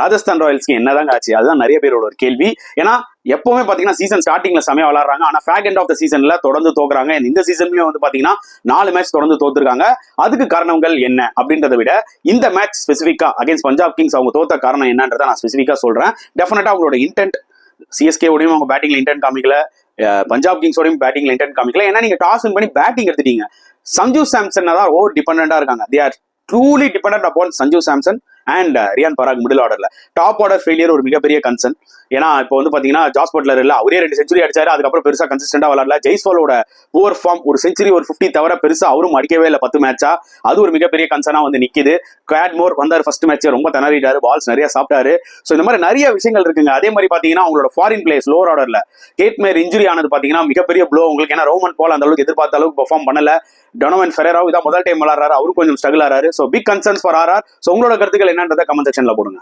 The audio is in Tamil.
ராஜஸ்தான் ராயல்ஸ்க்கு என்னதாங்க ஆச்சு? அதுதான் நிறைய பேரோட ஒரு கேள்வி. ஏன்னா எப்பவுமே பாத்தீங்கன்னா சீசன் ஸ்டார்டிங்ல செமையா விளாடுறாங்க, ஆனா ஃபேக் எண்ட் ஆஃப் த சீசன்ல தொடர்ந்து தோக்குறாங்க. இந்த சீசன்லயும் வந்து பாத்தீங்கன்னா 4 மேட்ச் தொடர்ந்து தோத்துருக்காங்க. அதுக்கு காரணங்கள் என்ன அப்படின்றத விட இந்த மேட்ச் ஸ்பெசிஃபிக்கா அகைன்ஸ்ட் பஞ்சாப் கிங்ஸ் அவங்க தோத்த காரணம் என்னன்றதை நான் ஸ்பெசிஃபிக்கா சொல்றேன். டெஃபினட்டா அவங்களோட இன்டென்ட் சிஎஸ்கேவோடையும் அவங்க பேட்டிங்ல இன்டென்ட் காமிக்கல, பஞ்சாப் கிங்ஸோடையும் பேட்டிங்ல இன்டென்ட் காமிக்கல. ஏன்னா நீங்க டாஸ் வின் பண்ணி பேட்டிங் எடுத்துட்டீங்க. சஞ்சு சாம்சன் தான் ஓவர் டிபெண்டா இருக்காங்க. They are truly dependent upon Sanju Samson and Riyan Parag middle ஆர்டர்ல. டாப் ஆர்டர் ஃபெயிலியர் ஒரு மிகப்பெரிய கன்சர்ன். ஏன்னா இப்போ வந்து பாத்தீங்கன்னா ஜாஸ் பட்லர் இல்ல, அவரே 2 செஞ்சுரி அடிச்சாரு, அதுக்கப்புறம் பெருசா கன்சிஸ்டன்டா விளாடல. ஜெய்ஸ்வாலோட புவர் ஃபார்ம், ஒரு செஞ்சுரி ஒரு 50 தவிர பெருசா அவரும் அடிக்கவே இல்லை 10 மேட்சா. அது ஒரு மிகப்பெரிய கன்சர்னா வந்து நிக்குது. குவாட்மோர் வந்தார் ஃபர்ஸ்ட் மேட்ச், ரொம்ப திணறிட்டாரு, பால்ஸ் நிறைய சாப்பிட்டாரு. ஸோ இந்த மாதிரி நிறைய விஷயங்கள் இருக்குங்க. அதே மாதிரி பாத்தீங்கன்னா அவங்களோட ஃபாரின் பிளேயர்ஸ் லோவர் ஆர்டர்ல கேட்மேர் இன்ஜுரி ஆனது பாத்தீங்கன்னா மிகப்பெரிய ப்ளோ உங்களுக்கு. ஏன்னா ரோமன் பால் அந்த அளவுக்கு எதிர்பார்த்த அளவுக்கு பெர்ஃபார்ம் பண்ணல. டொனோவன் ஃபெரேராவும் இதான் முதல் டைம் விளாடுறாரு, அவரும் கொஞ்சம் ஸ்ட்ரகிள் ஆறாரு. So big concerns for RR. So உங்களோட கருத்துக்கள் என்னன்றதை கமெண்ட் செக்ஷன்ல போடுங்க.